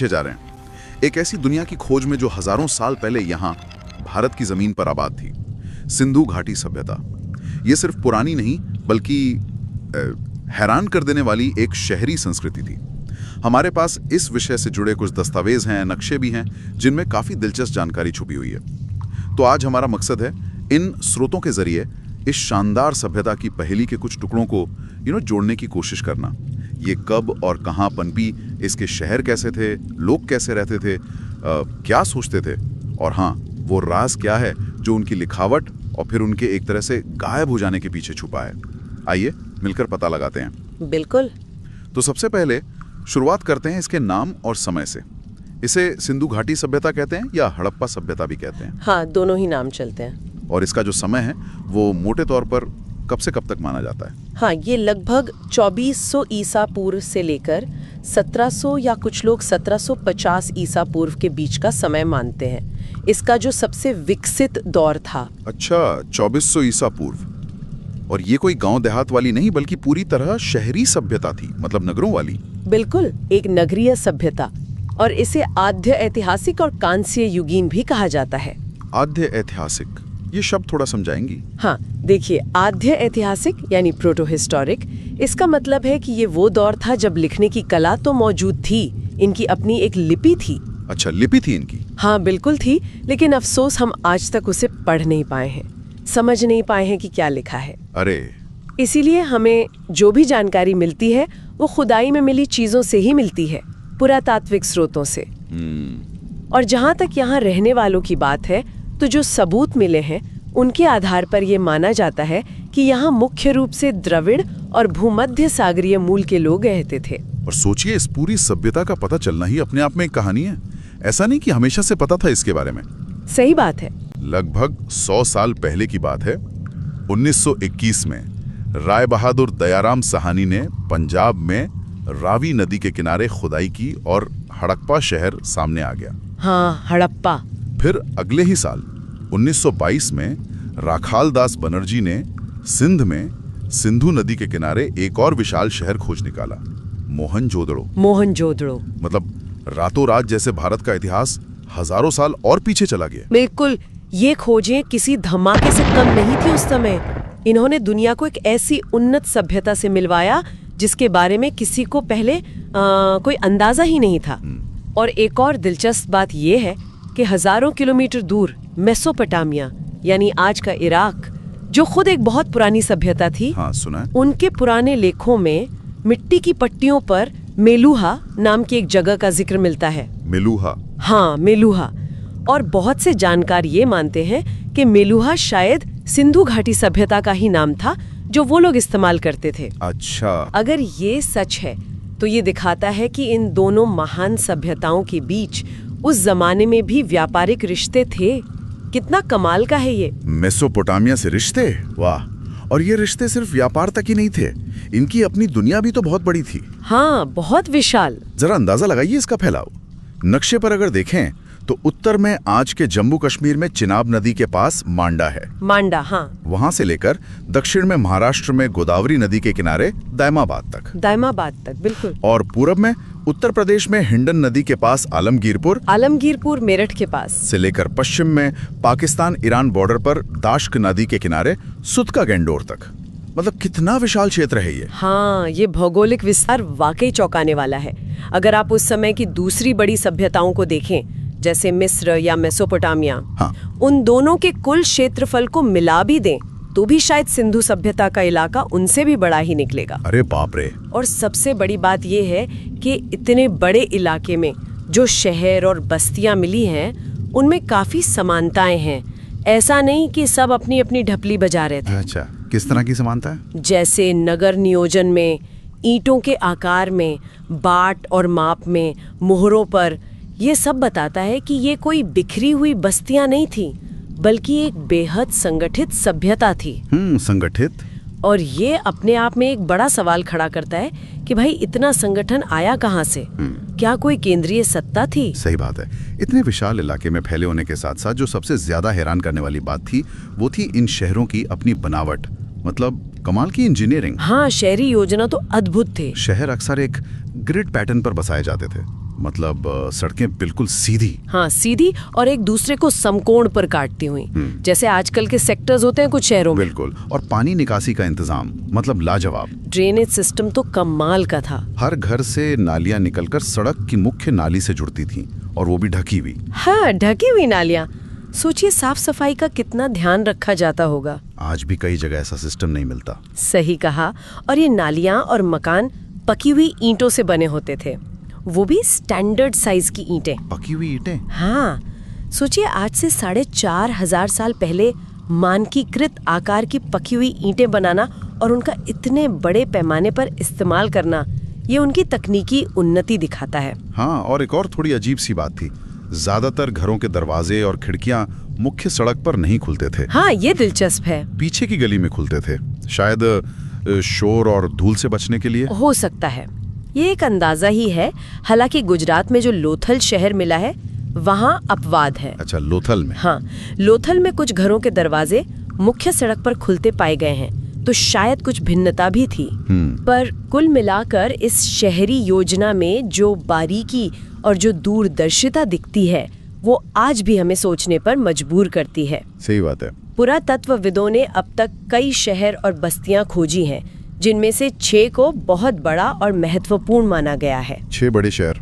जा रहे हैं एक ऐसी दुनिया की खोज में जो हजारों साल पहले यहाँ भारत की जमीन पर आबाद थी। सिंधु घाटी सभ्यता ये सिर्फ पुरानी नहीं बल्कि हैरान कर देने वाली एक शहरी संस्कृति थी। हमारे पास इस विषय से जुड़े कुछ दस्तावेज हैं, नक्शे भी हैं जिनमें काफी दिलचस्प जानकारी छुपी हुई है। तो आज हमारा मकसद है इन स्रोतों के जरिए इस शानदार सभ्यता की पहेली के कुछ टुकड़ों को जोड़ने की कोशिश करना। ये कब और कहाँ पनपी, इसके शहर कैसे थे, लोग कैसे रहते थे, क्या सोचते थे, और हाँ, वो राज क्या है जो उनकी लिखावट और फिर उनके एक तरह से गायब हो जाने के पीछे छुपा है। आइए मिलकर पता लगाते हैं। बिल्कुल। तो सबसे पहले शुरुआत करते हैं इसके नाम और समय से। इसे सिंधु घाटी सभ्यता कहते हैं या हड़प्पा सभ्यता भी कहते हैं? हाँ, दोनों ही नाम चलते हैं। और इसका जो समय है वो मोटे तौर पर कब से कब तक माना जाता है? हाँ, ये लगभग 2400 ईसा पूर्व से लेकर 1700 या कुछ लोग 1750 ईसा पूर्व के बीच का समय मानते हैं। इसका जो सबसे विकसित दौर था। अच्छा, 2400 ईसा पूर्व। और ये कोई गांव देहात वाली नहीं बल्कि पूरी तरह शहरी सभ्यता थी, मतलब नगरों वाली। बिल्कुल, एक नगरीय सभ्यता। और इसे आद्य ऐतिहासिक और कांस्य युगीन भी कहा जाता है। आद्य ऐतिहासिक, ये शब्द थोड़ा समझाएंगी? हाँ, देखिए, आद्य ऐतिहासिक यानी प्रोटो हिस्टोरिक, इसका मतलब है कि ये वो दौर था जब लिखने की कला तो मौजूद थी, इनकी अपनी एक लिपि थी। अच्छा, लिपि थी इनकी? हाँ, बिल्कुल थी, लेकिन अफसोस हम आज तक उसे पढ़ नहीं पाए हैं, समझ नहीं पाए हैं कि क्या लिखा है। अरे, इसीलिए हमें जो भी जानकारी मिलती है वो खुदाई में मिली चीजों से ही मिलती है, पुरातात्विक स्रोतों से। और जहाँ तक यहाँ रहने वालों की बात है, तो जो सबूत मिले हैं उनके आधार पर यह माना जाता है कि यहाँ मुख्य रूप से द्रविड़ और भूमध्य सागरीय मूल के लोग रहते थे। और सोचिए, इस पूरी सभ्यता का पता चलना ही अपने आप में एक कहानी है। ऐसा नहीं कि हमेशा से पता था इसके बारे में। सही बात है। लगभग 100 साल पहले की बात है। 1921 में राय बहादुर दयाराम साहनी ने पंजाब में रावी नदी के किनारे खुदाई की और हड़प्पा शहर सामने आ गया। हाँ, हड़प्पा। फिर अगले ही साल 1922 में राखाल दास बनर्जी ने सिंध में सिंधु नदी के किनारे एक और विशाल शहर खोज निकाला, मोहनजोदड़ो। मोहनजोदड़ो मतलब रातों रात जैसे भारत का इतिहास हजारों साल और पीछे चला गया। बिल्कुल, ये खोजें किसी धमाके से कम नहीं थी उस समय। इन्होंने दुनिया को एक ऐसी उन्नत सभ्यता से मिलवाया जिसके बारे में किसी को पहले कोई अंदाजा ही नहीं था। और एक और दिलचस्प बात यह है कि हजारों किलोमीटर दूर मेसोपोटामिया यानी आज का इराक, जो खुद एक बहुत पुरानी सभ्यता थी, हाँ, सुना है। उनके पुराने लेखों में मिट्टी की पट्टियों पर मेलुहा नाम की एक जगह का जिक्र मिलता है। मेलुहा? हाँ, मेलुहा। और बहुत से जानकार ये मानते हैं कि मेलुहा शायद सिंधु घाटी सभ्यता का ही नाम था जो वो लोग इस्तेमाल करते थे। अच्छा। अगर ये सच है तो ये दिखाता है कि इन दोनों महान सभ्यताओं के बीच उस जमाने में भी व्यापारिक रिश्ते थे। कितना कमाल का है ये। मेसोपोटामिया से रिश्ते? वाह। और ये रिश्ते सिर्फ व्यापार तक ही नहीं थे, इनकी अपनी दुनिया भी तो बहुत बड़ी थी। हाँ, बहुत विशाल। जरा अंदाजा लगाइए इसका फैलाव। नक्शे पर अगर देखें तो उत्तर में आज के जम्मू कश्मीर में चिनाब नदी के पास मांडा है। मांडा, हाँ। वहां से लेकर दक्षिण में महाराष्ट्र में गोदावरी नदी के किनारे दायमाबाद तक। दायमाबाद तक, बिल्कुल। और पूरब में उत्तर प्रदेश में हिंडन नदी के पास आलमगीरपुर मेरठ के पास से लेकर पश्चिम में पाकिस्तान ईरान बॉर्डर पर दाश्क नदी के किनारे सुतका गैंडोर तक। मतलब कितना विशाल क्षेत्र है ये। हाँ, ये भौगोलिक विस्तार वाकई चौंकाने वाला है। अगर आप उस समय की दूसरी बड़ी सभ्यताओं को देखें, जैसे मिस्र या मेसोपोटामिया, हाँ, उन दोनों के कुल क्षेत्रफल को मिला भी दें तो भी शायद सिंधु सभ्यता का इलाका उनसे भी बड़ा ही निकलेगा। अरे बाप रे। और सबसे बड़ी बात यह है कि इतने बड़े इलाके में जो शहर और बस्तियां मिली हैं, उनमें काफी समानताएं हैं। ऐसा नहीं कि सब अपनी अपनी ढपली बजा रहे थे। अच्छा, किस तरह की समानता है? जैसे नगर नियोजन में, ईंटों के आकार में, बाट और माप में, मोहरों पर। ये सब बताता है कि ये कोई बिखरी हुई बस्तियां नहीं थी, बल्कि एक बेहद संगठित सभ्यता थी। संगठित। और ये अपने आप में एक बड़ा सवाल खड़ा करता है कि भाई इतना संगठन आया कहाँ से? क्या कोई केंद्रीय सत्ता थी? सही बात है। इतने विशाल इलाके में फैले होने के साथ साथ जो सबसे ज्यादा हैरान करने वाली बात थी वो थी इन शहरों की अपनी बनावट। मतलब कमाल की इंजीनियरिंग। हाँ, शहरी योजना तो अद्भुत थे। शहर अक्सर एक ग्रिड पैटर्न पर बसाए जाते थे, मतलब सड़कें बिल्कुल सीधी। हाँ, सीधी और एक दूसरे को समकोण पर काटती हुई, जैसे आजकल के सेक्टर्स होते हैं कुछ शहरों में। बिल्कुल। और पानी निकासी का इंतजाम मतलब लाजवाब। ड्रेनेज सिस्टम तो कमाल का था। हर घर से नालियां निकलकर सड़क की मुख्य नाली से जुड़ती थीं, और वो भी ढकी हुई। हाँ, ढकी हुई नालियां। सोचिए साफ सफाई का कितना ध्यान रखा जाता होगा। आज भी कई जगह ऐसा सिस्टम नहीं मिलता। सही कहा। और ये नालियां और मकान पकी हुई ईंटों से बने होते थे, वो भी स्टैंडर्ड साइज की ईंटें। पकी हुई ईंटें? हाँ, सोचिए आज से 4,500 साल पहले मानकीकृत आकार की पकी हुई ईंटें बनाना और उनका इतने बड़े पैमाने पर इस्तेमाल करना, ये उनकी तकनीकी उन्नति दिखाता है। हाँ, और एक और थोड़ी अजीब सी बात थी, ज्यादातर घरों के दरवाजे और खिड़कियां मुख्य सड़क पर नहीं खुलते थे। हाँ, ये दिलचस्प है। पीछे की गली में खुलते थे, शायद शोर और धूल से बचने के लिए। हो सकता है, ये एक अंदाजा ही है। हालांकि गुजरात में जो लोथल शहर मिला है वहाँ अपवाद है। अच्छा, लोथल में? हाँ, लोथल में कुछ घरों के दरवाजे मुख्य सड़क पर खुलते पाए गए हैं, तो शायद कुछ भिन्नता भी थी। पर कुल मिलाकर इस शहरी योजना में जो बारीकी और जो दूरदर्शिता दिखती है, वो आज भी हमें सोचने पर मजबूर करती है। सही बात है। पुरातत्वविदों ने अब तक कई शहर और बस्तियां खोजी हैं, जिनमें से 6 को बहुत बड़ा और महत्वपूर्ण माना गया है। 6 बड़े शहर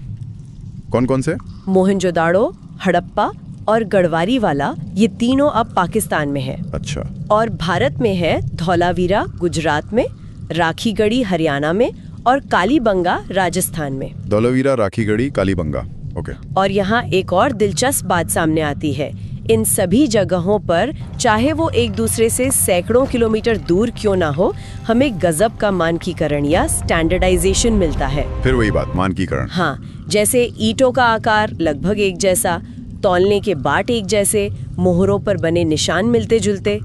कौन कौन से? मोहनजोदाड़ो, हड़प्पा और गढ़वारी वाला, ये तीनों अब पाकिस्तान में है। अच्छा। और भारत में है धौलावीरा गुजरात में, राखीगढ़ी हरियाणा में और कालीबंगा राजस्थान में। धौलावीरा, राखीगढ़ी, कालीबंगा। ओके। और यहाँ एक और दिलचस्प बात सामने आती है, इन सभी जगहों पर, चाहे वो एक दूसरे से सैकड़ों किलोमीटर दूर क्यों ना हो, हमें गजब का मानकीकरण या स्टैंडर्डाइजेशन मिलता है। फिर वही बात, मानकीकरण। हाँ, जैसे ईंटों का आकार लगभग एक जैसा, तौलने के बाट एक जैसे, मोहरों पर बने निशान मिलते जुलते।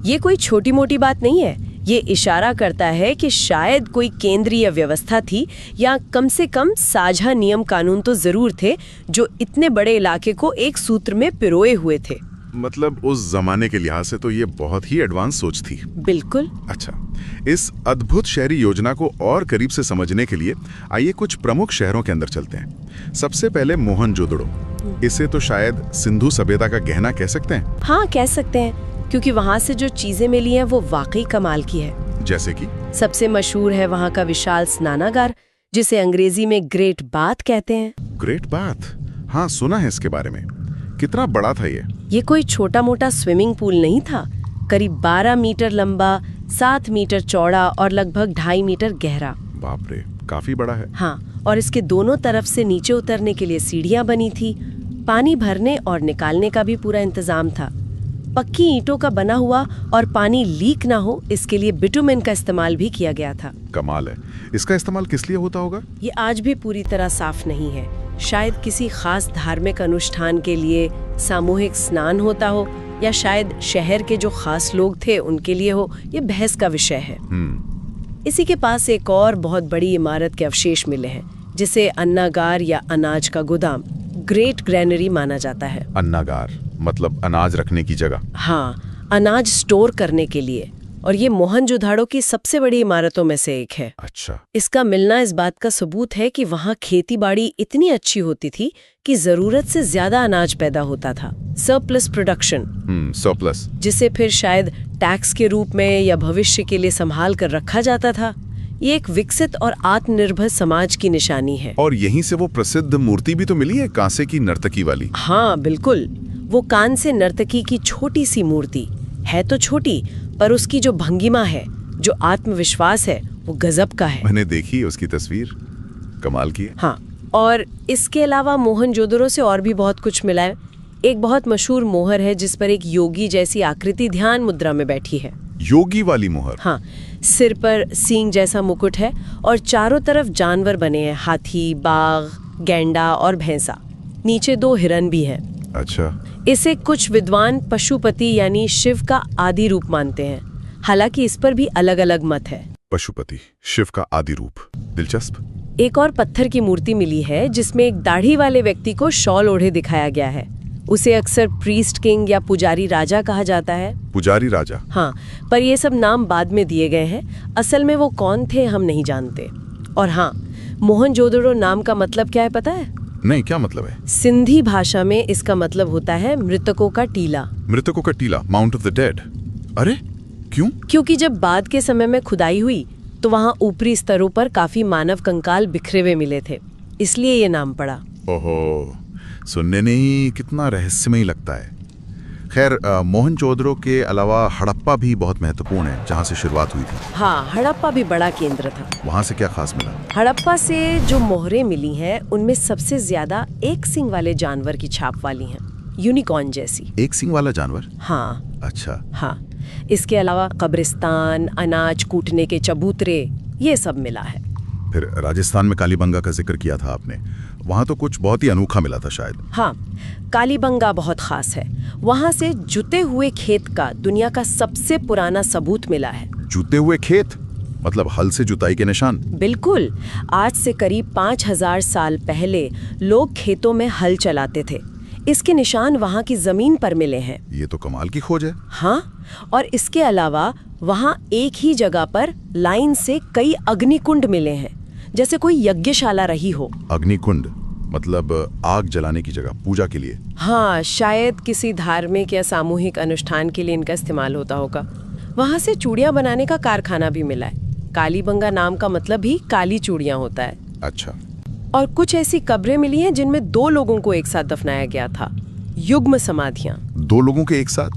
ये कोई छोटी मोटी बात नहीं है। ये इशारा करता है कि शायद कोई केंद्रीय व्यवस्था थी, या कम से कम साझा नियम कानून तो जरूर थे, जो इतने बड़े इलाके को एक सूत्र में पिरोए हुए थे। मतलब उस जमाने के लिहाज से तो ये बहुत ही एडवांस सोच थी। बिल्कुल। अच्छा, इस अद्भुत शहरी योजना को और करीब से समझने के लिए आइए कुछ प्रमुख शहरों के अंदर चलते हैं। सबसे पहले मोहनजोदड़ो। इसे तो शायद सिंधु सभ्यता का गहना कह सकते हैं। हाँ, कह सकते हैं, क्योंकि वहाँ से जो चीजें मिली हैं वो वाकई कमाल की है। जैसे कि सबसे मशहूर है वहाँ का विशाल स्नानागार, जिसे अंग्रेजी में ग्रेट बाथ कहते हैं। Great bath? हाँ, सुना है इसके बारे में। कितना बड़ा था ये? ये कोई छोटा मोटा स्विमिंग पूल नहीं था। करीब 12 मीटर लंबा, 7 मीटर चौड़ा और लगभग 2.5 मीटर गहरा। बाप रे, काफी बड़ा है। हाँ, और इसके दोनों तरफ से नीचे उतरने के लिए सीढ़ियां बनी थी। पानी भरने और निकालने का भी पूरा इंतजाम था। पक्की ईंटों का बना हुआ, और पानी लीक ना हो इसके लिए बिटुमेन का इस्तेमाल भी किया गया था। कमाल है। इसका इस्तेमाल किस लिए होता होगा? ये आज भी पूरी तरह साफ नहीं है। शायद किसी खास धार्मिक अनुष्ठान के लिए, सामूहिक स्नान होता हो, या शायद शहर के जो खास लोग थे उनके लिए हो। ये बहस का विषय है। इसी के पास एक और बहुत बड़ी इमारत के अवशेष मिले हैं, जिसे अन्नागार या अनाज का गोदाम, ग्रेट ग्रैनरी माना जाता है। अन्नागार मतलब अनाज रखने की जगह? हाँ, अनाज स्टोर करने के लिए। और ये मोहनजोदाड़ो की सबसे बड़ी इमारतों में से एक है। अच्छा। इसका मिलना इस बात का सबूत है कि वहाँ खेती बाड़ी इतनी अच्छी होती थी कि जरूरत से ज्यादा अनाज पैदा होता था। सरप्लस प्रोडक्शन, सरप्लस, जिसे फिर शायद टैक्स के रूप में या भविष्य के लिए संभाल कर रखा जाता था। ये एक विकसित और आत्मनिर्भर समाज की निशानी है। और यहीं से वो प्रसिद्ध मूर्ति भी तो मिली है, कांसे की नर्तकी वाली। हाँ बिल्कुल, वो कान से नर्तकी की छोटी सी मूर्ति है, तो छोटी, पर उसकी जो भंगिमा है, जो आत्मविश्वास है, वो गजब का है। मैंने देखी उसकी तस्वीर, कमाल की है। हाँ, और इसके अलावा मोहनजोदड़ो से और भी बहुत कुछ मिला है। एक बहुत मशहूर मोहर है जिस पर एक योगी जैसी आकृति ध्यान मुद्रा में बैठी है। योगी वाली मोहर? हाँ, सिर पर सींग जैसा मुकुट है और चारों तरफ जानवर बने हैं, हाथी, बाघ, गैंडा और भैंसा। नीचे 2 हिरन भी हैं। अच्छा। इसे कुछ विद्वान पशुपति यानी शिव का आदि रूप मानते हैं। हालांकि इस पर भी अलग अलग मत है। पशुपति, शिव का आदि रूप, दिलचस्प। एक और पत्थर की मूर्ति मिली है जिसमें एक दाढ़ी वाले व्यक्ति को शॉल ओढ़े दिखाया गया है। उसे अक्सर प्रीस्ट किंग या पुजारी राजा कहा जाता है। पुजारी राजा? हाँ, पर ये सब नाम बाद में दिए गए हैं। असल में वो कौन थे हम नहीं जानते। और हाँ, मोहनजोदड़ो नाम का मतलब क्या है पता है? नहीं, क्या मतलब है? सिंधी भाषा में इसका मतलब होता है मृतकों का टीला। मृतकों का टीला, माउंट ऑफ द डेड। अरे क्यों? क्योंकि जब बाद के समय में खुदाई हुई तो वहाँ ऊपरी स्तरों पर काफी मानव कंकाल बिखरे हुए मिले थे, इसलिए ये नाम पड़ा। ओहो, सुनने में ही कितना रहस्यमयी लगता है। खैर, मोहनजोदड़ो के अलावा हड़प्पा भी बहुत महत्वपूर्ण है, जहाँ से शुरुआत हुई थी। हाँ, हड़प्पा भी बड़ा केंद्र था। वहाँ से क्या खास मिला? हड़प्पा से जो मोहरें मिली हैं उनमें सबसे ज्यादा एक सींग वाले जानवर की छाप वाली हैं, यूनिकॉर्न जैसी। एक सींग वाला जानवर? हाँ। अच्छा। हाँ, इसके अलावा कब्रिस्तान, अनाज कूटने के चबूतरे, ये सब मिला है। फिर राजस्थान में कालीबंगा का जिक्र किया था आपने, वहाँ तो कुछ बहुत ही अनोखा मिला था शायद। हाँ, कालीबंगा बहुत खास है। वहाँ से जुते हुए खेत का दुनिया का सबसे पुराना सबूत मिला है। जुते हुए खेत मतलब हल से जुताई के निशान? बिल्कुल। आज से करीब 5000 साल पहले लोग खेतों में हल चलाते थे। इसके निशान वहाँ की जमीन पर मिले हैं। ये तो कमाल की खोज है। हाँ, और इसके अलावा वहाँ एक ही जगह पर लाइन से कई अग्निकुंड मिले हैं, जैसे कोई यज्ञशाला रही हो। अग्निकुंड मतलब आग जलाने की जगह, पूजा के लिए? हाँ, शायद किसी धार्मिक या सामूहिक अनुष्ठान के लिए इनका इस्तेमाल होता होगा। वहाँ से चूड़ियाँ बनाने का कारखाना भी मिला है। कालीबंगा नाम का मतलब ही काली चूड़ियाँ होता है। अच्छा। और कुछ ऐसी कब्रें मिली हैं जिनमें 2 लोगों को एक साथ दफनाया गया था, युग्म समाधियां। 2 लोगों के एक साथ?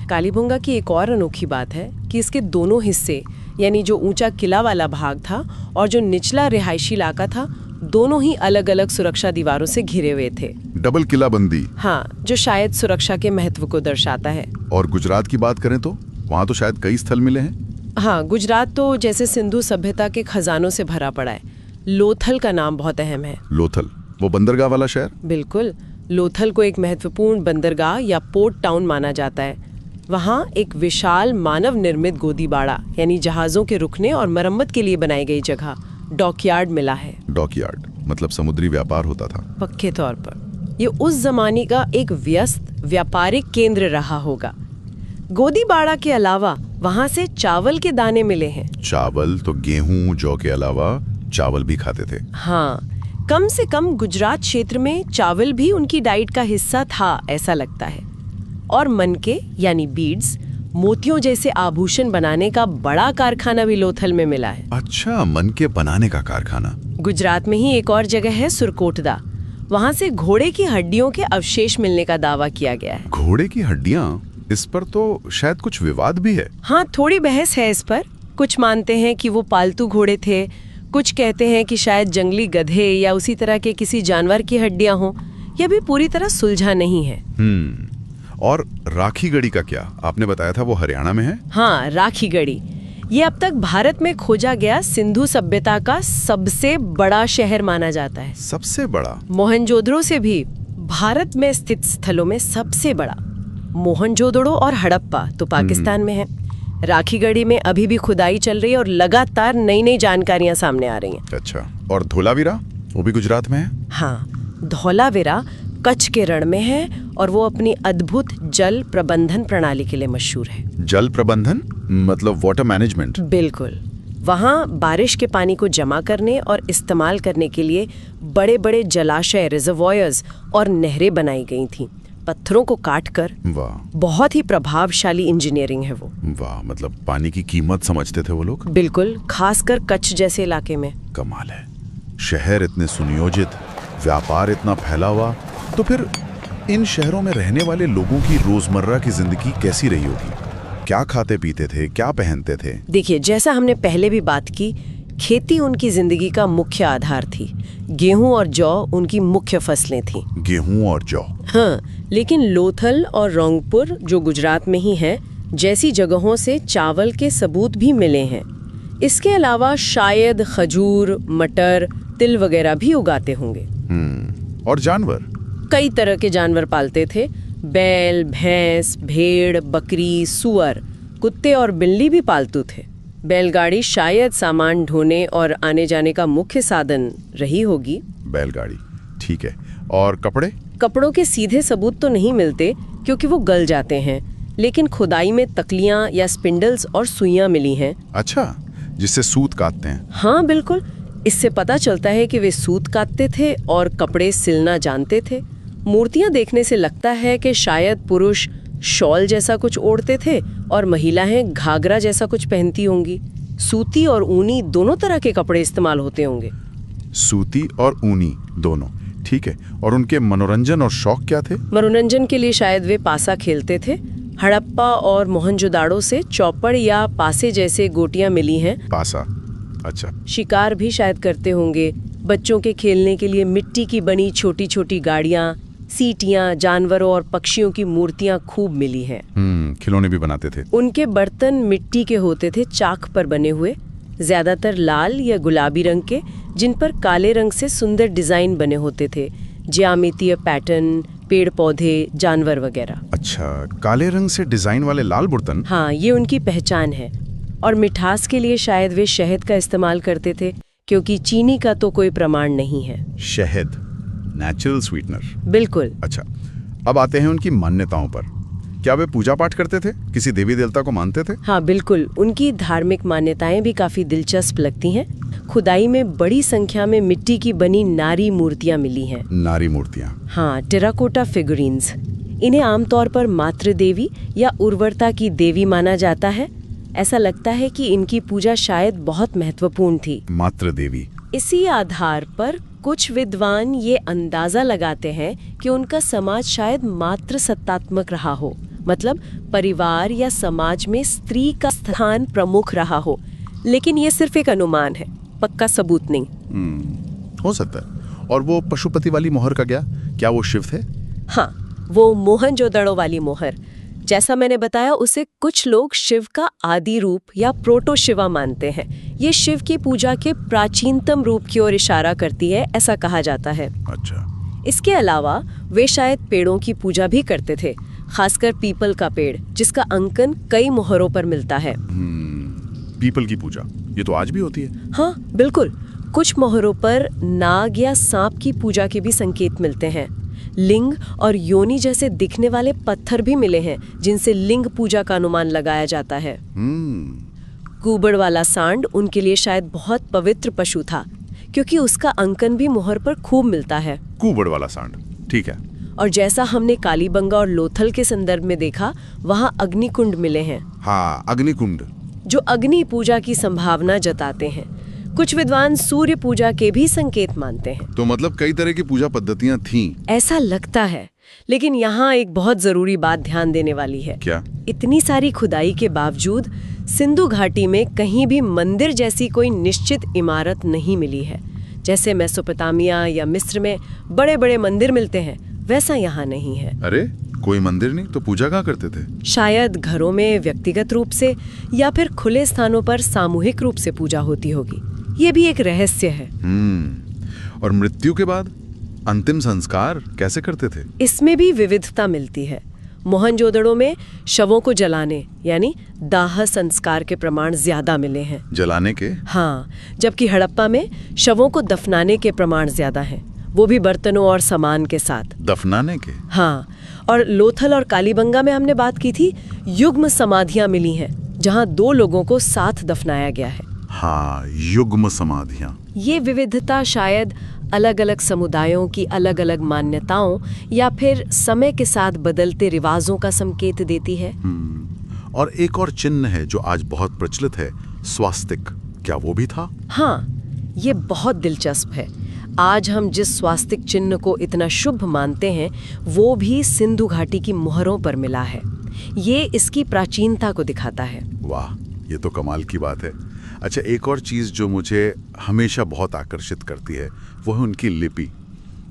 कालीबंगा की एक और अनोखी बात है कि इसके दोनों हिस्से, यानी जो ऊंचा किला वाला भाग था और जो निचला रिहायशी इलाका था, दोनों ही अलग अलग सुरक्षा दीवारों से घिरे हुए थे। डबल किलाबंदी? हाँ, जो शायद सुरक्षा के महत्व को दर्शाता है। और गुजरात की बात करें तो वहाँ तो शायद कई स्थल मिले हैं। हाँ, गुजरात तो जैसे सिंधु सभ्यता के खजानों से भरा पड़ा है। लोथल का नाम बहुत अहम है। लोथल, वो बंदरगाह वाला शहर? बिल्कुल। लोथल को एक महत्वपूर्ण बंदरगाह या पोर्ट टाउन माना जाता है। वहाँ एक विशाल मानव निर्मित गोदीबाड़ा, यानी जहाज़ों के रुकने और मरम्मत के लिए बनाई गई जगह, डॉकयार्ड मिला है। डॉकयार्ड मतलब समुद्री व्यापार होता था? पक्के तौर पर ये उस जमाने का एक व्यस्त व्यापारिक केंद्र रहा होगा। गोदीबाड़ा के अलावा वहाँ से चावल के दाने मिले हैं। चावल तो गेहूं, जौ के अलावा चावल भी खाते थे। हाँ, कम से कम गुजरात क्षेत्र में चावल भी उनकी डाइट का हिस्सा था, ऐसा लगता है। और मनके यानी बीड्स, मोतियों जैसे आभूषण बनाने का बड़ा कारखाना भी लोथल में मिला है। अच्छा, मनके बनाने का कारखाना? गुजरात में ही एक और जगह है सुरकोटदा। वहाँ से घोड़े की हड्डियों के अवशेष मिलने का दावा किया गया है। घोड़े की हड्डियाँ? इस पर तो शायद कुछ विवाद भी है। हाँ, थोड़ी बहस है इस पर। कुछ मानते हैं कि वो पालतू घोड़े थे, कुछ कहते हैं कि शायद जंगली गधे या उसी तरह के किसी जानवर की हड्डियां हों। यह भी पूरी तरह सुलझा नहीं है। और राखीगढ़ी का क्या? आपने बताया था वो हरियाणा में है। हाँ, राखीगढ़ी ये अब तक भारत में खोजा गया सिंधु सभ्यता का सबसे बड़ा शहर माना जाता है। सबसे बड़ा? मोहनजोदड़ो से भी भारत में स्थित स्थलों में सबसे बड़ा। मोहनजोदड़ो और हड़प्पा तो पाकिस्तान में है। राखीगढ़ी में अभी भी खुदाई चल रही है और लगातार नई नई जानकारियां सामने आ रही हैं। अच्छा, और धोलावीरा वो भी गुजरात में है? हाँ, धौलावीरा कच्छ के रण में है और वो अपनी अद्भुत जल प्रबंधन प्रणाली के लिए मशहूर है। जल प्रबंधन मतलब वाटर मैनेजमेंट? बिल्कुल। वहाँ बारिश के पानी को जमा करने और इस्तेमाल करने के लिए बड़े बड़े जलाशय, रिजर्वॉयर्स और नहरें बनाई गई थीं, पत्थरों को काटकर। वाह, बहुत ही प्रभावशाली इंजीनियरिंग है वो। वाह, मतलब पानी की कीमत समझते थे वो लोग। बिल्कुल, खासकर कच्छ जैसे इलाके में। कमाल है। शहर इतने सुनियोजित, व्यापार इतना फैला हुआ, तो फिर इन शहरों में रहने वाले लोगों की रोजमर्रा की जिंदगी कैसी रही होगी? क्या खाते पीते थे, क्या पहनते थे? देखिए, जैसा हमने पहले भी बात की, खेती उनकी जिंदगी का मुख्य आधार थी। गेहूं और जौ उनकी मुख्य फसलें थीं। गेहूं और जौ? हाँ, लेकिन लोथल और रोंगपुर जो गुजरात में ही है, जैसी जगहों से चावल के सबूत भी मिले हैं। इसके अलावा शायद खजूर, मटर, तिल वगैरह भी उगाते होंगे। और जानवर? कई तरह के जानवर पालते थे। बैल, भैंस, भेड़, बकरी, सुअर, कुत्ते और बिल्ली भी पालतू थे। बैलगाड़ी शायद सामान ढोने और आने जाने का मुख्य साधन रही होगी। बैलगाड़ी, ठीक है। और कपड़े? कपड़ों के सीधे सबूत तो नहीं मिलते क्योंकि वो गल जाते हैं, लेकिन खुदाई में तकलियां या स्पिंडल्स और सुइयां मिली हैं। अच्छा, जिससे सूत काटते हैं? हाँ बिल्कुल। इससे पता चलता है कि वे सूत काटते थे और कपड़े सिलना जानते थे। मूर्तियां देखने से लगता है कि शायद पुरुष शॉल जैसा कुछ ओढ़ते थे और महिलाएं घाघरा जैसा कुछ पहनती होंगी। सूती और ऊनी दोनों तरह के कपड़े इस्तेमाल होते होंगे। सूती और ऊनी दोनों, ठीक है। और उनके मनोरंजन और शौक क्या थे? मनोरंजन के लिए शायद वे पासा खेलते थे। हड़प्पा और मोहनजोदाड़ो से चौपड़ या पासे जैसे गोटियां मिली हैं। पासा, अच्छा। शिकार भी शायद करते होंगे। बच्चों के खेलने के लिए मिट्टी की बनी छोटी छोटी गाड़ियां, सीटियां, जानवरों और पक्षियों की मूर्तियां खूब मिली हैं। खिलौने भी बनाते थे। उनके बर्तन मिट्टी के होते थे, चाक पर बने हुए, ज्यादातर लाल या गुलाबी रंग के, जिन पर काले रंग से सुंदर डिजाइन बने होते थे, ज्यामितीय पैटर्न, पेड़ पौधे, जानवर वगैरह। अच्छा, काले रंग से डिजाइन वाले लाल बर्तन। हाँ, ये उनकी पहचान है। और मिठास के लिए शायद वे शहद का इस्तेमाल करते थे, क्योंकि चीनी का तो कोई प्रमाण नहीं है। शहद, नेचुरल स्वीटनर। बिल्कुल। अच्छा, अब आते हैं उनकी मान्यताओं पर। क्या वे पूजा पाठ करते थे? किसी देवी देवता को मानते थे? हाँ बिल्कुल, उनकी धार्मिक मान्यताएं भी काफी दिलचस्प लगती हैं। खुदाई में बड़ी संख्या में मिट्टी की बनी नारी मूर्तियां मिली हैं। नारी मूर्तियां? हाँ, टेराकोटा फिगुरीन्स। इन्हें आमतौर पर मातृ देवी या उर्वरता की देवी माना जाता है। ऐसा लगता है कि इनकी पूजा शायद बहुत महत्वपूर्ण थी। मातृ देवी। इसी आधार पर कुछ विद्वान ये अंदाजा लगाते हैं कि उनका समाज शायद मातृ सत्तात्मक रहा हो, मतलब परिवार या समाज में स्त्री का स्थान प्रमुख रहा हो। लेकिन ये सिर्फ एक अनुमान है, पक्का सबूत नहीं। हो सकता है। और वो पशुपति वाली मोहर का क्या वो शिव थे? हाँ, वो मोहनजोदड़ो वाली मोहर, जैसा मैंने बताया, उसे कुछ लोग शिव का आदि रूप या प्रोटो शिवा मानते हैं। ये शिव की पूजा के प्राचीनतम रूप की ओर इशारा करती है, ऐसा कहा जाता है। अच्छा। इसके अलावा वे शायद पेड़ों की पूजा भी करते थे, खासकर पीपल का पेड़, जिसका अंकन कई मोहरों पर मिलता है। पीपल की पूजा, ये तो आज भी होती है। हाँ बिल्कुल, कुछ मोहरों पर नाग या सांप की पूजा के भी संकेत मिलते हैं। लिंग और योनि जैसे दिखने वाले पत्थर भी मिले हैं, जिनसे लिंग पूजा का अनुमान लगाया जाता है। कुबड़ वाला सांड उनके लिए शायद बहुत पवित्र पशु था, क्योंकि उसका अंकन भी मोहर पर खूब मिलता है। कुबड़ वाला सांड, ठीक है। और जैसा हमने कालीबंगा और लोथल के संदर्भ में देखा, वहाँ अग्निकुंड मिले हैं। हाँ, अग्निकुंड, जो अग्नि पूजा की संभावना जताते हैं। कुछ विद्वान सूर्य पूजा के भी संकेत मानते हैं। तो मतलब कई तरह की पूजा पद्धतियां थीं। ऐसा लगता है, लेकिन यहाँ एक बहुत जरूरी बात ध्यान देने वाली है। क्या? इतनी सारी खुदाई के बावजूद सिंधु घाटी में कहीं भी मंदिर जैसी कोई निश्चित इमारत नहीं मिली है। जैसे मेसोपोटामिया या मिस्र में बड़े बड़े मंदिर मिलते हैं, वैसा यहाँ नहीं है। अरे, कोई मंदिर नहीं तो पूजा कहाँ करते थे? शायद घरों में व्यक्तिगत रूप से या फिर खुले स्थानों पर सामूहिक रूप से पूजा होती होगी। ये भी एक रहस्य है। और मृत्यु के बाद अंतिम संस्कार कैसे करते थे? इसमें भी विविधता मिलती है। मोहनजोदड़ो में शवों को जलाने यानी दाह संस्कार के प्रमाण ज्यादा मिले हैं। जलाने के? हाँ, जबकि हड़प्पा में शवों को दफनाने के प्रमाण ज्यादा हैं, वो भी बर्तनों और सामान के साथ। दफनाने के? हाँ, और लोथल और कालीबंगा में हमने बात की थी, युग्म समाधियां मिली हैं, जहाँ 2 लोगों को साथ दफनाया गया है। हाँ, युग्म समाधियां। ये विविधता शायद अलग अलग समुदायों की अलग अलग मान्यताओं या फिर समय के साथ बदलते रिवाजों का संकेत देती है। और एक और चिन्ह है जो आज बहुत प्रचलित है, स्वास्तिक। क्या वो भी था? हाँ, ये बहुत दिलचस्प है। आज हम जिस स्वास्तिक चिन्ह को इतना शुभ मानते हैं, वो भी सिंधु घाटी की मोहरों पर मिला है। ये इसकी प्राचीनता को दिखाता है। वाह, ये तो कमाल की बात है। अच्छा, एक और चीज़ जो मुझे हमेशा बहुत आकर्षित करती है, वो है उनकी लिपि।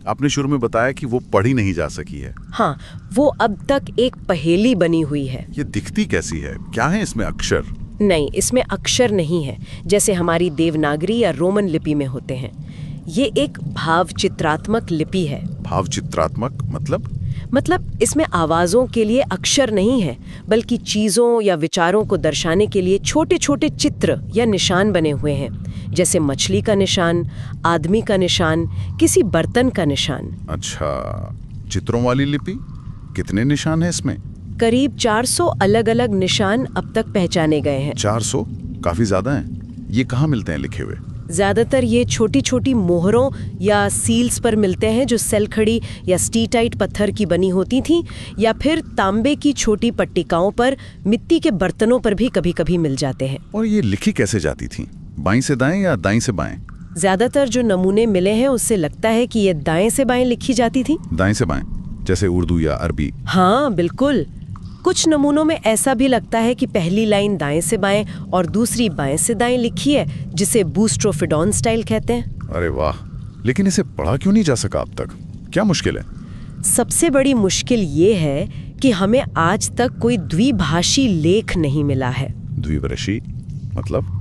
आपने शुरू में बताया कि वो पढ़ी नहीं जा सकी है। हाँ, वो अब तक एक पहेली बनी हुई है। ये दिखती कैसी है? क्या है इसमें अक्षर? नहीं, इसमें अक्षर नहीं है, जैसे हमारी देवनागरी या रोमन लिपि में होते हैं। ये एक भावचित्रात्मक लिपि है। भावचित्रात्मक मतलब इसमें आवाज़ों के लिए अक्षर नहीं है, बल्कि चीज़ों या विचारों को दर्शाने के लिए छोटे छोटे चित्र या निशान बने हुए हैं, जैसे मछली का निशान, आदमी का निशान, किसी बर्तन का निशान। अच्छा, चित्रों वाली लिपि। कितने निशान हैं इसमें? करीब 400 अलग अलग निशान अब तक पहचाने गए हैं। 400? काफी ज्यादा हैं। ये कहाँ मिलते हैं लिखे हुए? ज्यादातर ये छोटी छोटी मोहरों या सील्स पर मिलते हैं जो सेलखड़ी या स्टीटाइट पत्थर की बनी होती थीं, या फिर तांबे की छोटी पट्टिकाओं पर, मिट्टी के बर्तनों पर भी कभी कभी मिल जाते हैं। और ये लिखी कैसे जाती थी, बाईं से दाएं या दाईं से बाएं? ज्यादातर जो नमूने मिले हैं उससे लगता है कि ये दाएं से बाएं लिखी जाती थी। दाएं से बाएं, जैसे उर्दू या अरबी? हाँ बिल्कुल। कुछ नमूनों में ऐसा भी लगता है कि पहली लाइन दाएं से बाएं और दूसरी बाएं से दाएं लिखी है, जिसे बूस्ट्रोफिडॉन स्टाइल कहते हैं। अरे वाह, लेकिन इसे पढ़ा क्यों नहीं जा सका अब तक? क्या मुश्किल है? सबसे बड़ी मुश्किल ये है कि हमें आज तक कोई द्विभाषी लेख नहीं मिला है। द्विभाषी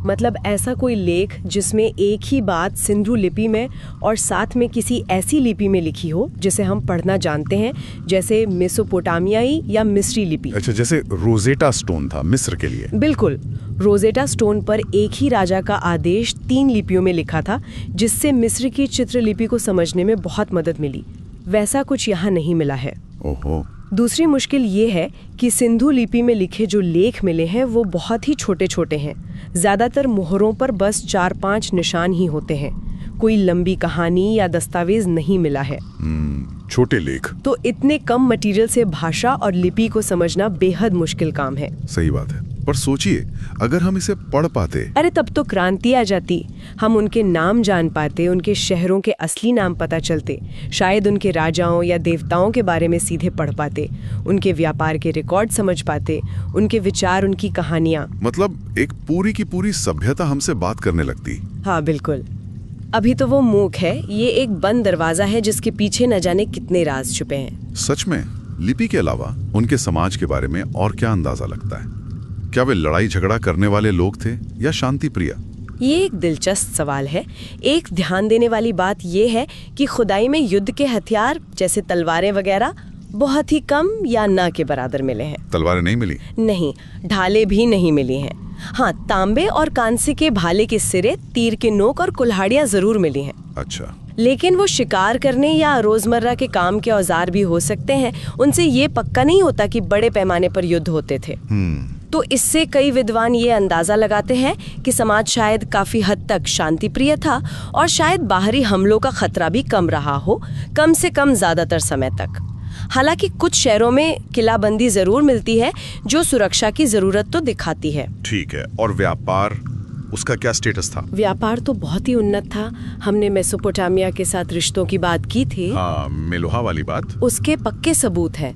मतलब ऐसा कोई लेख जिसमें एक ही बात सिंधु लिपि में और साथ में किसी ऐसी लिपि में लिखी हो जिसे हम पढ़ना जानते हैं, जैसे मेसोपोटामियाई या मिस्री लिपि। अच्छा, जैसे रोजेटा स्टोन था मिस्र के लिए। बिल्कुल, रोजेटा स्टोन पर एक ही राजा का आदेश 3 लिपियों में लिखा था, जिससे मिस्र की चित्रलिपि को समझने में बहुत मदद मिली। वैसा कुछ यहाँ नहीं मिला है। ओहो। दूसरी मुश्किल ये है कि सिंधु लिपि में लिखे जो लेख मिले हैं वो बहुत ही छोटे छोटे हैं। ज्यादातर मोहरों पर बस 4-5 निशान ही होते हैं। कोई लंबी कहानी या दस्तावेज नहीं मिला है। छोटे लेख। तो इतने कम मटेरियल से भाषा और लिपि को समझना बेहद मुश्किल काम है। सही बात है, पर सोचिए अगर हम इसे पढ़ पाते। अरे तब तो क्रांति आ जाती। हम उनके नाम जान पाते, उनके शहरों के असली नाम पता चलते, शायद उनके राजाओं या देवताओं के बारे में सीधे पढ़ पाते, उनके व्यापार के रिकॉर्ड समझ पाते, उनके विचार, उनकी कहानियां। मतलब एक पूरी की पूरी सभ्यता हमसे बात करने लगती। हाँ बिल्कुल। अभी तो वो मूक है, ये एक बंद दरवाजा है जिसके पीछे न जाने कितने राज छुपे हैं। सच में लिपि के अलावा उनके समाज के बारे में और क्या अंदाजा लगता है? क्या वे लड़ाई झगड़ा करने वाले लोग थे या शांति प्रिय? ये एक दिलचस्प सवाल है। एक ध्यान देने वाली बात ये है कि खुदाई में युद्ध के हथियार जैसे तलवारें वगैरह बहुत ही कम या ना के बराबर मिले हैं। तलवारें नहीं मिली? नहीं, ढाले भी नहीं मिली हैं। हाँ, तांबे और कांसे के भाले के सिरे, तीर के नोक और कुल्हाड़ियाँ जरूर मिली हैं। अच्छा। लेकिन वो शिकार करने या रोजमर्रा के काम के औजार भी हो सकते हैं। उनसे ये पक्का नहीं होता कि बड़े पैमाने पर युद्ध होते थे। तो इससे कई विद्वान ये अंदाजा लगाते हैं कि समाज शायद काफी हद तक शांति प्रिय था और शायद बाहरी हमलों का खतरा भी कम रहा हो, कम से कम ज्यादातर समय तक। हालांकि कुछ शहरों में किलाबंदी जरूर मिलती है जो सुरक्षा की जरूरत तो दिखाती है। ठीक है, और व्यापार, उसका क्या स्टेटस था? व्यापार तो बहुत ही उन्नत था। हमने मेसोपोटामिया के साथ रिश्तों की बात की थी। हाँ, मेलोहा वाली बात। उसके पक्के सबूत हैं।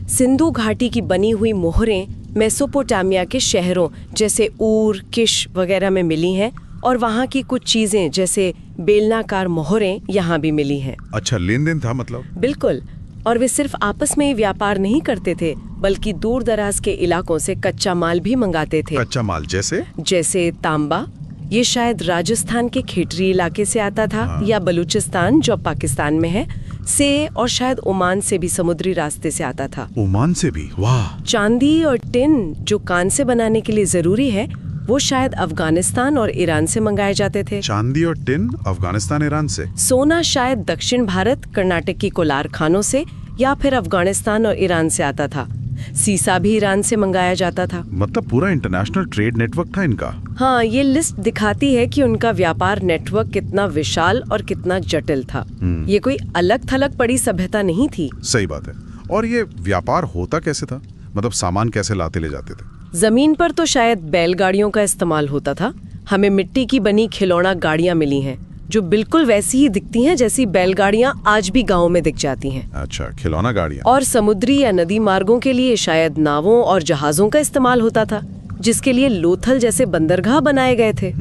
सिंधु घाटी की बनी हुई मोहरें मेसोपोटामिया के शहरों जैसे ऊर, किश वगैरह में मिली हैं, और वहाँ की कुछ चीजें जैसे बेलनाकार मोहरें यहाँ भी मिली हैं। अच्छा, लेन देन था मतलब? बिल्कुल। और वे सिर्फ आपस में ही व्यापार नहीं करते थे, बल्कि दूर दराज के इलाकों से कच्चा माल भी मंगाते थे। कच्चा माल जैसे तांबा, ये शायद राजस्थान के खेतरी इलाके से आता था। हाँ। या बलूचिस्तान जो पाकिस्तान में है से, और शायद ओमान से भी समुद्री रास्ते से आता था। ओमान से भी? वाह। चांदी और टिन जो कान से बनाने के लिए जरूरी है, वो शायद अफगानिस्तान और ईरान से मंगाए जाते थे। चांदी और टिन अफगानिस्तान, ईरान से? सोना शायद दक्षिण भारत, कर्नाटक की कोलार खानों से या फिर अफगानिस्तान और ईरान से आता था। सीसा भी ईरान से मंगाया जाता था। मतलब पूरा इंटरनेशनल ट्रेड नेटवर्क था इनका। हाँ, ये लिस्ट दिखाती है कि उनका व्यापार नेटवर्क कितना विशाल और कितना जटिल था। ये कोई अलग थलग पड़ी सभ्यता नहीं थी। सही बात है। और ये व्यापार होता कैसे था? मतलब सामान कैसे लाते ले जाते थे? जमीन पर तो शायद बैलगाड़ियों का इस्तेमाल होता था। हमें मिट्टी की बनी खिलौना गाड़ियां मिली हैं जो बिल्कुल वैसी ही दिखती हैं जैसी बैलगाड़ियां आज भी गाँव में दिख जाती हैं। अच्छा, खिलौना गाड़ियां। और समुद्री या नदी मार्गों के लिए शायद नावों और जहाजों का इस्तेमाल होता था, जिसके लिए लोथल जैसे बंदरगाह बनाए गए थे।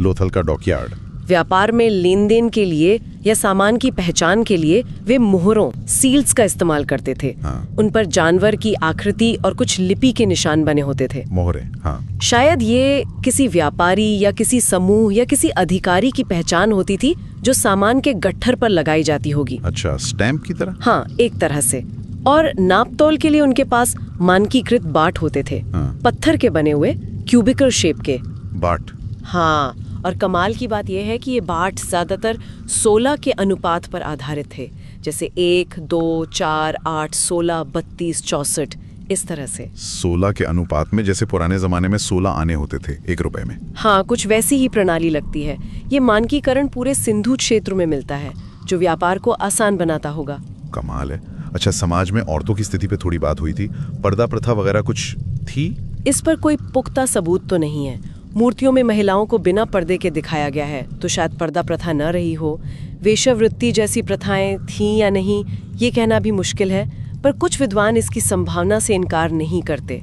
लोथल का डॉकयार्ड। व्यापार में लेन देन के लिए या सामान की पहचान के लिए वे मोहरों, सील्स का इस्तेमाल करते थे। हाँ। उन पर जानवर की आकृति और कुछ लिपि के निशान बने होते थे। मोहरे, हाँ। शायद ये किसी व्यापारी या किसी समूह या किसी अधिकारी की पहचान होती थी जो सामान के गट्ठर पर लगाई जाती होगी। अच्छा, स्टैंप की तरह? हाँ, एक तरह से। और नापतोल के लिए उनके पास मानकीकृत बाट होते थे। हाँ। पत्थर के बने हुए, क्यूबिकल शेप के बाट। हाँ, और कमाल की बात यह है कि ये बाट ज्यादातर 16 के अनुपात पर आधारित थे, जैसे 1, 2, 4, 8, 16, 32, 64। इस तरह से। 16 के अनुपात में, जैसे पुराने जमाने में 16 आने होते थे 1 रुपए में। हाँ, कुछ वैसी ही प्रणाली लगती है। ये मानकीकरण पूरे सिंधु क्षेत्र में मिलता है, जो व्यापार को आसान बनाता होगा। कमाल है। अच्छा, समाज में औरतों की स्थिति पे थोड़ी बात हुई थी, पर्दा प्रथा वगैरह कुछ थी? इस पर कोई पुख्ता सबूत तो नहीं है। मूर्तियों में महिलाओं को बिना पर्दे के दिखाया गया है, तो शायद पर्दा प्रथा न रही हो। वेश्यावृत्ति जैसी प्रथाएं थीं या नहीं, ये कहना भी मुश्किल है, पर कुछ विद्वान इसकी संभावना से इनकार नहीं करते।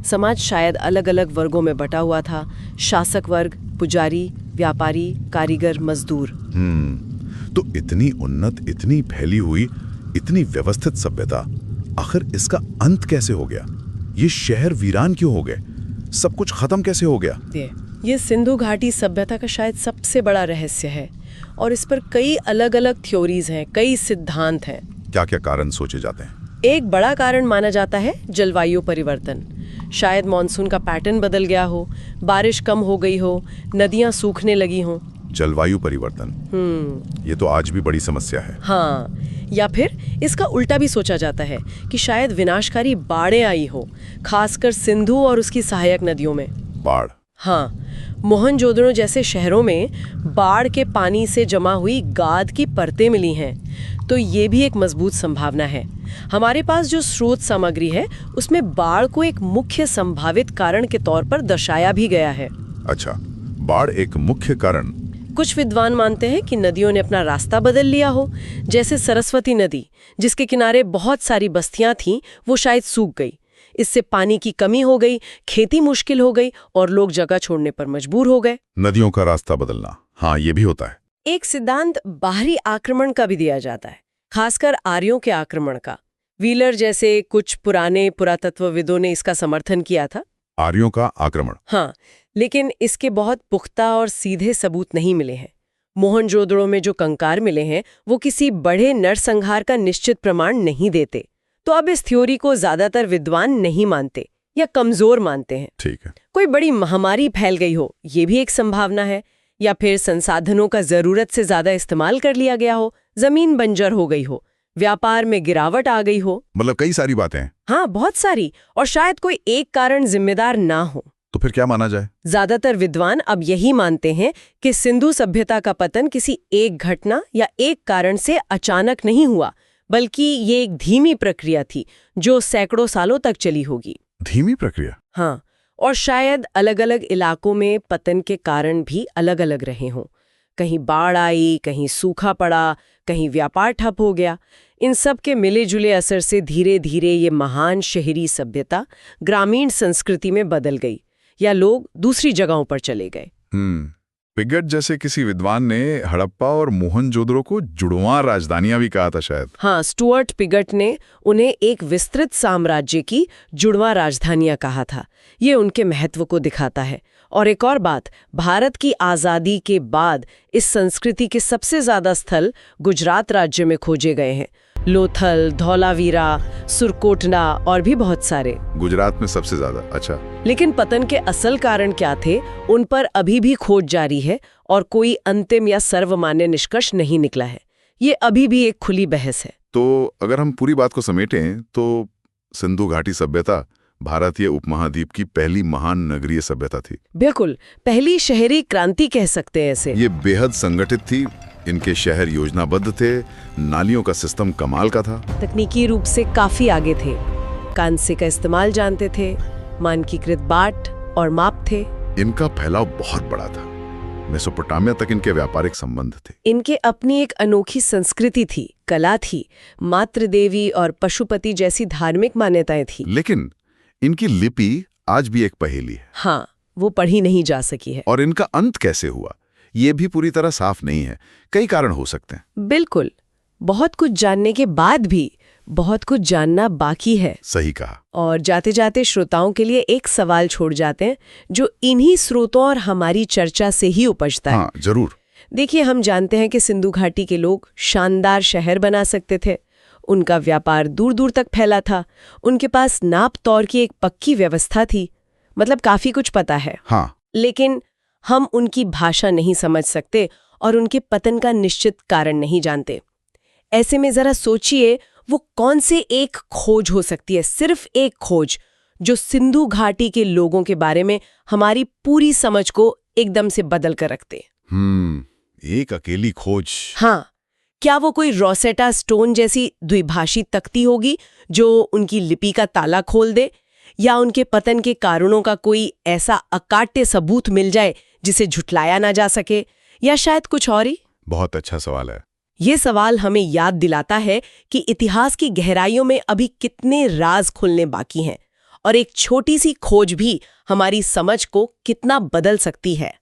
समाज शायद अलग अलग वर्गों में बटा हुआ था: शासक वर्ग, पुजारी, व्यापारी, कारीगर, मजदूर। तो इतनी उन्नत, इतनी फैली हुई, इतनी व्यवस्थित सभ्यता, आखिर इसका अंत कैसे हो गया? ये शहर वीरान क्यों हो गए? सब कुछ खत्म कैसे हो गया? ये सिंधु घाटी सभ्यता का शायद सबसे बड़ा रहस्य है, और इस पर कई अलग अलग थ्योरीज हैं, कई सिद्धांत हैं। क्या क्या कारण सोचे जाते हैं? एक बड़ा कारण माना जाता है जलवायु परिवर्तन। शायद मॉनसून का पैटर्न बदल गया हो, बारिश कम हो गई हो, नदियां सूखने लगी हों। जलवायु परिवर्तन, ये तो आज भी बड़ी समस्या है। हाँ, या फिर इसका उल्टा भी सोचा जाता है कि शायद विनाशकारी बाढ़ें आई हो, खासकर सिंधु और उसकी सहायक नदियों में। बाढ़? हाँ, मोहनजोदड़ो जैसे शहरों में बाढ़ के पानी से जमा हुई गाद की परतें मिली हैं, तो ये भी एक मजबूत संभावना है। हमारे पास जो स्रोत सामग्री है, उसमें बाढ़ को एक मुख्य संभावित कारण के तौर पर दर्शाया भी गया है। अच्छा, बाढ़ एक मुख्य कारण? कुछ विद्वान मानते हैं कि नदियों ने अपना रास्ता बदल लिया हो, जैसे सरस्वती नदी, जिसके किनारे बहुत सारी बस्तियां थीं, वो शायद सूख गई। इससे पानी की कमी हो गई, खेती मुश्किल हो गई और लोग जगह छोड़ने पर मजबूर हो गए। नदियों का रास्ता बदलना, हाँ, ये भी होता है। एक सिद्धांत बाहरी आक्रमण का भी दिया जाता है, खासकर आर्यों के आक्रमण का। व्हीलर जैसे कुछ पुराने पुरातत्वविदों ने इसका समर्थन किया था। आर्यों का आक्रमण? हाँ, लेकिन इसके बहुत पुख्ता और सीधे सबूत नहीं मिले हैं। मोहनजोदड़ो में जो कंकार मिले हैं, वो किसी बड़े नरसंहार का निश्चित प्रमाण नहीं देते। तो अब इस थ्योरी को ज्यादातर विद्वान नहीं मानते या कमजोर मानते हैं। ठीक है। कोई बड़ी महामारी फैल गई हो, ये भी एक संभावना है, या फिर संसाधनों का जरूरत से ज्यादा इस्तेमाल कर लिया गया हो, जमीन बंजर हो गई हो, व्यापार में गिरावट आ गई हो। मतलब कई सारी बातें हैं। हाँ, बहुत सारी, और शायद कोई एक कारण जिम्मेदार ना हो। तो फिर क्या माना जाए? ज्यादातर विद्वान अब यही मानते हैं कि सिंधु सभ्यता का पतन किसी एक घटना या एक कारण से अचानक नहीं हुआ, बल्कि ये एक धीमी प्रक्रिया थी जो सैकड़ों सालों तक चली होगी। धीमी प्रक्रिया? हाँ, और शायद अलग अलग इलाकों में पतन के कारण भी अलग अलग रहे हों। कहीं बाढ़ आई, कहीं सूखा पड़ा, कहीं व्यापार ठप हो गया। इन सब के मिले जुले असर से धीरे धीरे ये महान शहरी सभ्यता ग्रामीण संस्कृति में बदल गई, या लोग दूसरी जगहों पर चले गए। पिगट जैसे किसी विद्वान ने हड़प्पा और मोहनजोदड़ो को जुड़वां राजधानियां भी कहा था शायद। हाँ, स्टुअर्ट पिगट ने उन्हें एक विस्तृत साम्राज्य की जुड़वां राजधानियां कहा था। ये उनके महत्व को दिखाता है। और एक और बात, भारत की आज़ादी के बाद इस संस्कृति के सबसे ज्यादा स्थल गुजरात राज्य में खोजे गए हैं। लोथल, धौलावीरा, सुरकोटना और भी बहुत सारे। गुजरात में सबसे ज्यादा? अच्छा। लेकिन पतन के असल कारण क्या थे, उन पर अभी भी खोज जारी है और कोई अंतिम या सर्वमान्य निष्कर्ष नहीं निकला है। ये अभी भी एक खुली बहस है। तो अगर हम पूरी बात को समेटें तो सिंधु घाटी सभ्यता भारतीय उपमहाद्वीप की पहली महान नगरीय सभ्यता थी। बिल्कुल, पहली शहरी क्रांति कह सकते हैं इसे। ये बेहद संगठित थी, इनके शहर योजनाबद्ध थे, नालियों का सिस्टम कमाल का था, तकनीकी रूप से काफी आगे थे, कांसे का इस्तेमाल जानते थे, मानकीकृत बाट और माप थे। इनका फैलाव बहुत बड़ा था, मेसोपोटामिया तक इनके व्यापारिक संबंध थे। इनके अपनी एक अनोखी संस्कृति थी, कला थी, मातृदेवी और पशुपति जैसी धार्मिक मान्यताएं थी। लेकिन इनकी लिपि आज भी एक पहेली है। हाँ, वो पढ़ी नहीं जा सकी है। और इनका अंत कैसे हुआ, ये भी पूरी तरह साफ नहीं है। कई कारण हो सकते हैं। बिल्कुल, बहुत कुछ जानने के बाद भी बहुत कुछ जानना बाकी है। सही कहा। और जाते जाते श्रोताओं के लिए एक सवाल छोड़ जाते हैं जो इन्हीं स्रोतों और हमारी चर्चा से ही उपजता है। हाँ, जरूर। देखिए, हम जानते हैं कि सिंधु घाटी के लोग शानदार शहर बना सकते थे, उनका व्यापार दूर दूर तक फैला था, उनके पास नाप तौर की एक पक्की व्यवस्था थी, मतलब काफी कुछ पता है। हाँ। लेकिन हम उनकी भाषा नहीं समझ सकते और उनके पतन का निश्चित कारण नहीं जानते। ऐसे में जरा सोचिए, वो कौन से एक खोज हो सकती है, सिर्फ एक खोज, जो सिंधु घाटी के लोगों के बारे में हमारी पूरी समझ को एकदम से बदल कर रखते? एक अकेली खोज। हाँ, क्या वो कोई रोसेटा स्टोन जैसी द्विभाषी तख्ती होगी जो उनकी लिपि का ताला खोल दे, या उनके पतन के कारणों का कोई ऐसा अकाट्य सबूत मिल जाए जिसे झुटलाया ना जा सके, या शायद कुछ और ही? बहुत अच्छा सवाल है। ये सवाल हमें याद दिलाता है कि इतिहास की गहराइयों में अभी कितने राज खुलने बाकी हैं, और एक छोटी सी खोज भी हमारी समझ को कितना बदल सकती है।